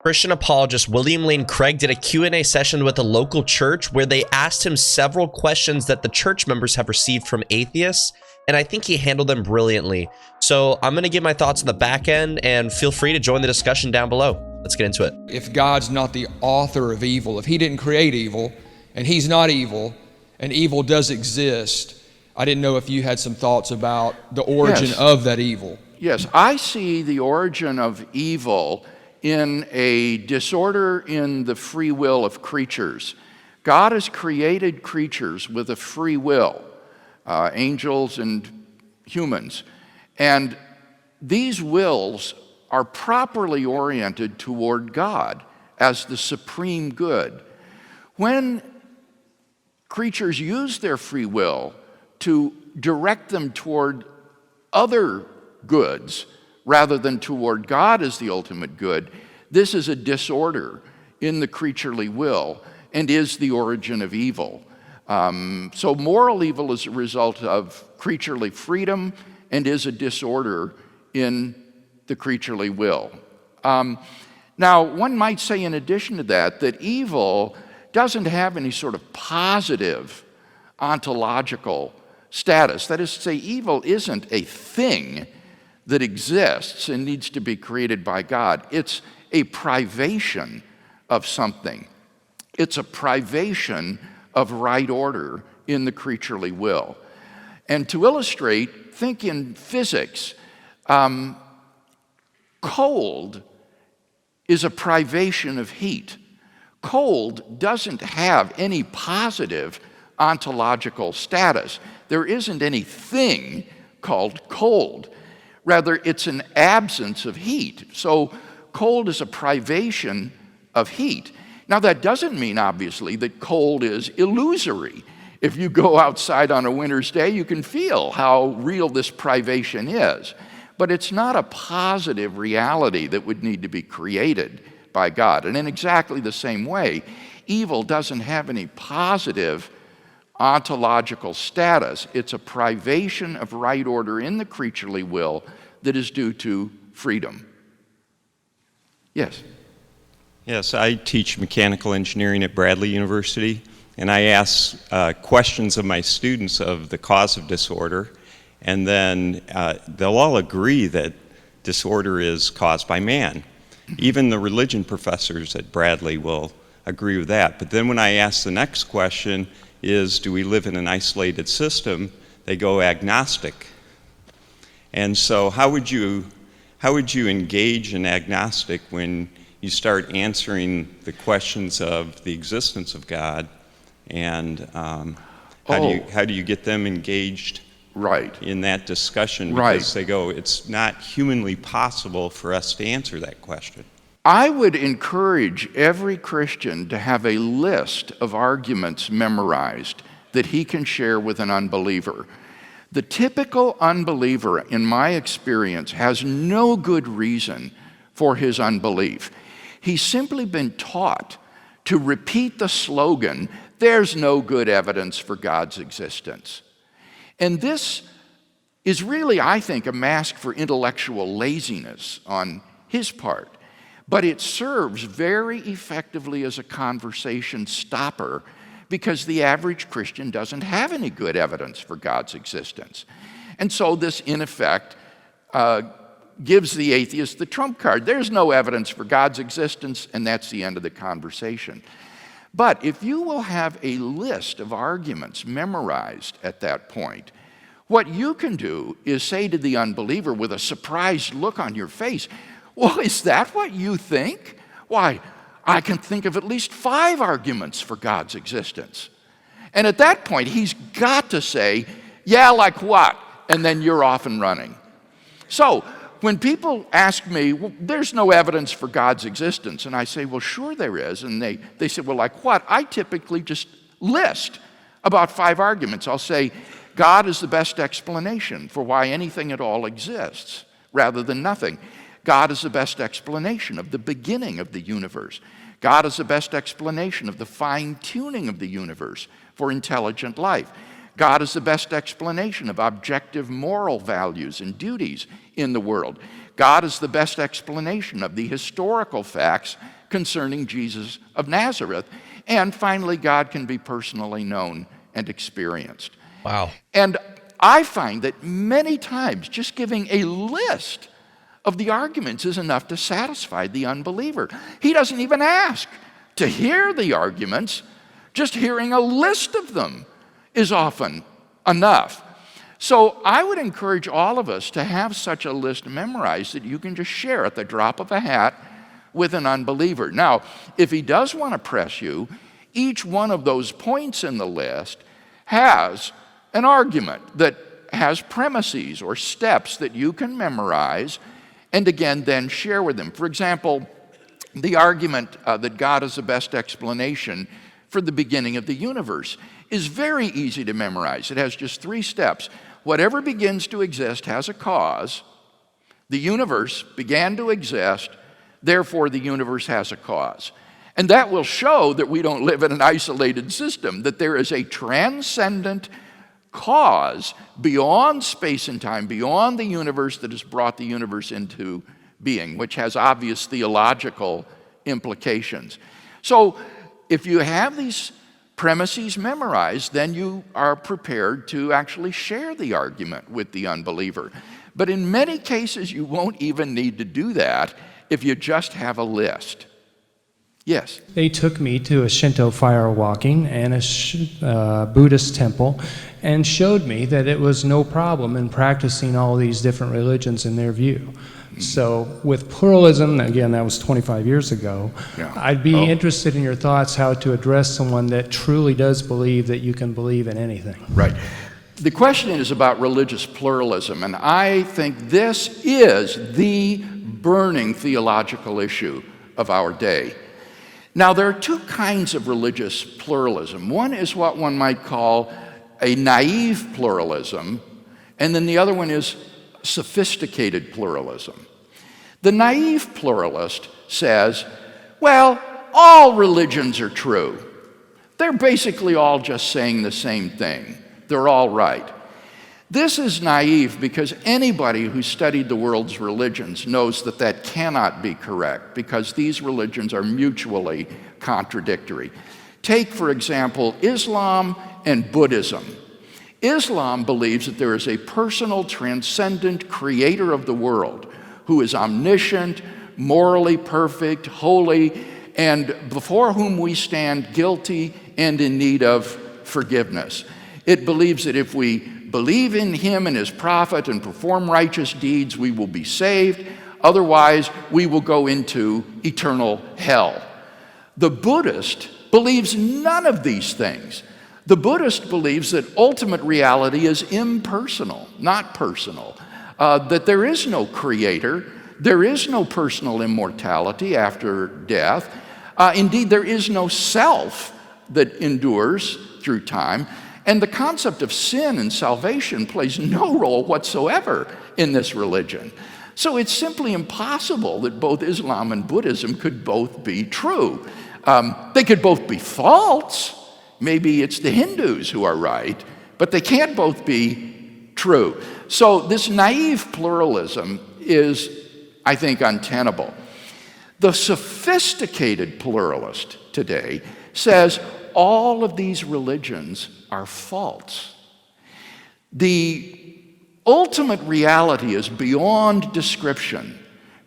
Christian apologist William Lane Craig did a Q&A session with a local church where they asked him several questions that the church members have received from atheists, and I think he handled them brilliantly. So I'm going to give my thoughts on the back end, and feel free to join the discussion down below. Let's get into it. If God's not the author of evil, if he didn't create evil, and he's not evil, and evil does exist, I didn't know if you had some thoughts about the origin of that evil. Yes, I see the origin of evil in a disorder in the free will of creatures. God has created creatures with a free will, angels and humans, and these wills are properly oriented toward God as the supreme good. When creatures use their free will to direct them toward other goods rather than toward God as the ultimate good, this is a disorder in the creaturely will and is the origin of evil. So moral evil is a result of creaturely freedom and is a disorder in the creaturely will. Now, one might say in addition to that, that evil doesn't have any sort of positive ontological status. That is to say, evil isn't a thing that exists and needs to be created by God. It's a privation of something. It's a privation of right order in the creaturely will. And to illustrate, think in physics. Cold is a privation of heat. Cold doesn't have any positive ontological status. There isn't any thing called cold. Rather, it's an absence of heat. So cold is a privation of heat. Now, that doesn't mean, obviously, that cold is illusory. If you go outside on a winter's day, you can feel how real this privation is. But it's not a positive reality that would need to be created by God. And in exactly the same way, evil doesn't have any positive ontological status. It's a privation of right order in the creaturely will that is due to freedom. Yes? Yes, I teach mechanical engineering at Bradley University, and I ask questions of my students of the cause of disorder, and then they'll all agree that disorder is caused by man. Even the religion professors at Bradley will agree with that. But then when I ask the next question, is do we live in an isolated system, they go agnostic. And so how would you engage an agnostic when you start answering the questions of the existence of God, and how do you get them engaged in that discussion? Because they go, it's not humanly possible for us to answer that question. I would encourage every Christian to have a list of arguments memorized that he can share with an unbeliever. The typical unbeliever, in my experience, has no good reason for his unbelief. He's simply been taught to repeat the slogan, "There's no good evidence for God's existence." And this is really, I think, a mask for intellectual laziness on his part. But it serves very effectively as a conversation stopper because the average Christian doesn't have any good evidence for God's existence. And so this, in effect, gives the atheist the trump card. There's no evidence for God's existence, and that's the end of the conversation. But if you will have a list of arguments memorized at that point, what you can do is say to the unbeliever with a surprised look on your face, "Well, is that what you think? Why, I can think of at least 5 arguments for God's existence." And at that point, he's got to say, "Yeah, like what?" And then you're off and running. So when people ask me, "Well, there's no evidence for God's existence," and I say, "Well, sure there is," and they say, "Well, like what?" I typically just list about 5 arguments. I'll say, God is the best explanation for why anything at all exists, rather than nothing. God is the best explanation of the beginning of the universe. God is the best explanation of the fine-tuning of the universe for intelligent life. God is the best explanation of objective moral values and duties in the world. God is the best explanation of the historical facts concerning Jesus of Nazareth. And finally, God can be personally known and experienced. Wow. And I find that many times just giving a list of the arguments is enough to satisfy the unbeliever. He doesn't even ask to hear the arguments. Just hearing a list of them is often enough. So I would encourage all of us to have such a list memorized that you can just share at the drop of a hat with an unbeliever. Now, if he does want to press you, each one of those points in the list has an argument that has premises or steps that you can memorize and again then share with them. For example, the argument that God is the best explanation for the beginning of the universe is very easy to memorize. It has just 3 steps. Whatever begins to exist has a cause. The universe began to exist, therefore the universe has a cause. And that will show that we don't live in an isolated system, that there is a transcendent cause beyond space and time, beyond the universe, that has brought the universe into being, which has obvious theological implications. So if you have these premises memorized, then you are prepared to actually share the argument with the unbeliever. But in many cases, you won't even need to do that if you just have a list. Yes? They took me to a Shinto fire walking and a Buddhist temple and showed me that it was no problem in practicing all these different religions in their view. So with pluralism, again, that was 25 years ago, Yeah. I'd be interested in your thoughts how to address someone that truly does believe that you can believe in anything. Right. The question is about religious pluralism, and I think this is the burning theological issue of our day. Now, there are 2 kinds of religious pluralism. One is what one might call a naive pluralism, and then the other one is sophisticated pluralism. The naive pluralist says, well, all religions are true. They're basically all just saying the same thing. They're all right. This is naive because anybody who studied the world's religions knows that that cannot be correct, because these religions are mutually contradictory. Take, for example, Islam and Buddhism. Islam believes that there is a personal, transcendent creator of the world who is omniscient, morally perfect, holy, and before whom we stand guilty and in need of forgiveness. It believes that if we believe in him and his prophet and perform righteous deeds, we will be saved. Otherwise, we will go into eternal hell. The Buddhist believes none of these things. The Buddhist believes that ultimate reality is impersonal, not personal, that there is no creator, there is no personal immortality after death. Indeed, there is no self that endures through time. And the concept of sin and salvation plays no role whatsoever in this religion. So it's simply impossible that both Islam and Buddhism could both be true. They could both be false. Maybe it's the Hindus who are right, but they can't both be true. So this naive pluralism is, I think, untenable. The sophisticated pluralist today says all of these religions are false. The ultimate reality is beyond description,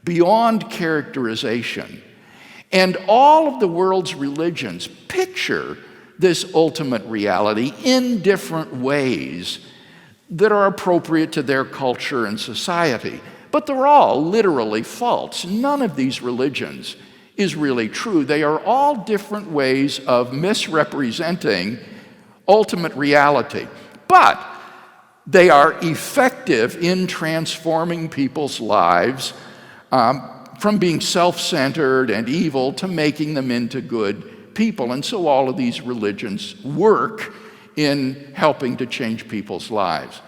beyond characterization, and all of the world's religions picture this ultimate reality in different ways that are appropriate to their culture and society. But they're all literally false. None of these religions is really true. They are all different ways of misrepresenting ultimate reality. But they are effective in transforming people's lives from being self-centered and evil to making them into good people. And so all of these religions work in helping to change people's lives.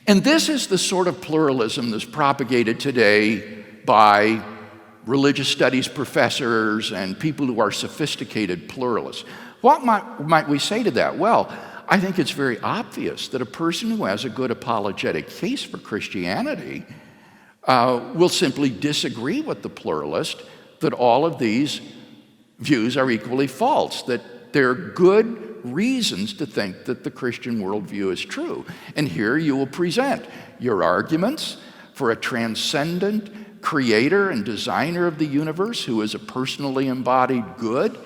And this is the sort of pluralism that's propagated today by religious studies professors and people who are sophisticated pluralists. What might we say to that? Well, I think it's very obvious that a person who has a good apologetic case for Christianity will simply disagree with the pluralist that all of these views are equally false, that there are good reasons to think that the Christian worldview is true. And here you will present your arguments for a transcendent creator and designer of the universe who is a personally embodied good,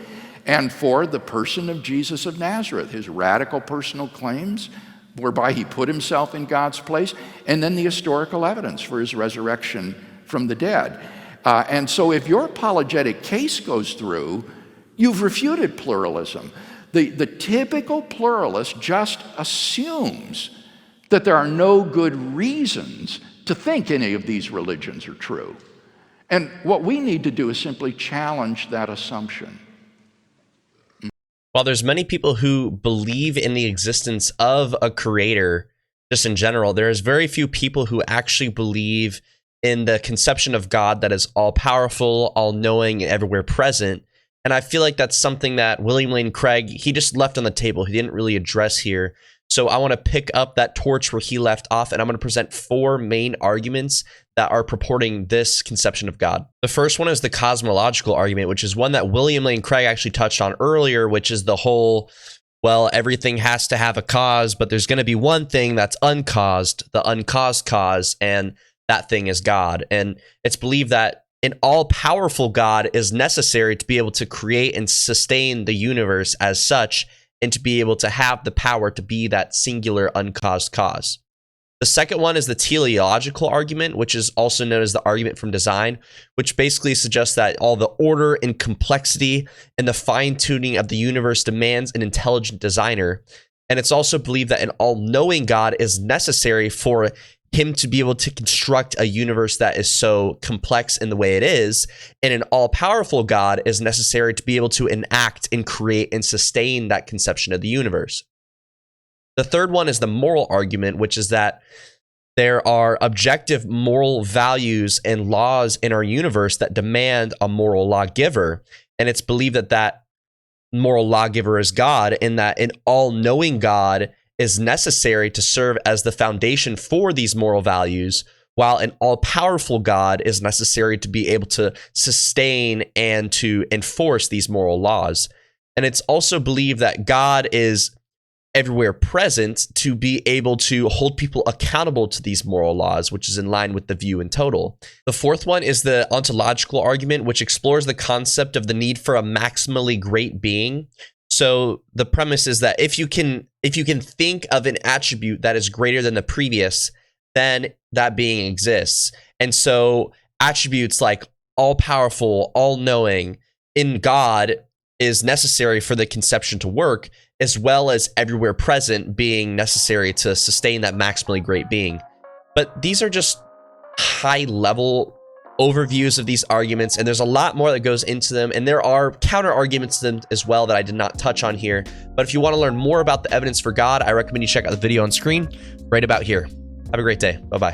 and for the person of Jesus of Nazareth, his radical personal claims whereby he put himself in God's place, and then the historical evidence for his resurrection from the dead. And so if your apologetic case goes through, you've refuted pluralism. The typical pluralist just assumes that there are no good reasons to think any of these religions are true. And what we need to do is simply challenge that assumption. While there's many people who believe in the existence of a creator, just in general, there's very few people who actually believe in the conception of God that is all-powerful, all-knowing, and everywhere present. And I feel like that's something that William Lane Craig, he just left on the table. He didn't really address here. So I want to pick up that torch where he left off, and I'm going to present 4 main arguments that are purporting this conception of God. The first one is the cosmological argument, which is one that William Lane Craig actually touched on earlier, which is the whole, well, everything has to have a cause, but there's going to be one thing that's uncaused, the uncaused cause, and that thing is God. And it's believed that an all-powerful God is necessary to be able to create and sustain the universe as such, and to be able to have the power to be that singular uncaused cause. The second one is the teleological argument, which is also known as the argument from design, which basically suggests that all the order and complexity and the fine-tuning of the universe demands an intelligent designer. And it's also believed that an all-knowing God is necessary for him to be able to construct a universe that is so complex in the way it is, and an all-powerful God is necessary to be able to enact and create and sustain that conception of the universe. The third one is the moral argument, which is that there are objective moral values and laws in our universe that demand a moral lawgiver, and it's believed that that moral lawgiver is God, and that an all-knowing God is necessary to serve as the foundation for these moral values, while an all-powerful God is necessary to be able to sustain and to enforce these moral laws. And it's also believed that God is everywhere present to be able to hold people accountable to these moral laws, which is in line with the view in total. The fourth one is the ontological argument, which explores the concept of the need for a maximally great being. So the premise is that if you can think of an attribute that is greater than the previous, then that being exists. And so attributes like all-powerful, all-knowing in God is necessary for the conception to work, as well as everywhere present being necessary to sustain that maximally great being. But these are just high-level overviews of these arguments, and there's a lot more that goes into them, and there are counter arguments to them as well that I did not touch on here. But if you want to learn more about the evidence for God, I recommend you check out the video on screen right about here. Have a great day. Bye-bye.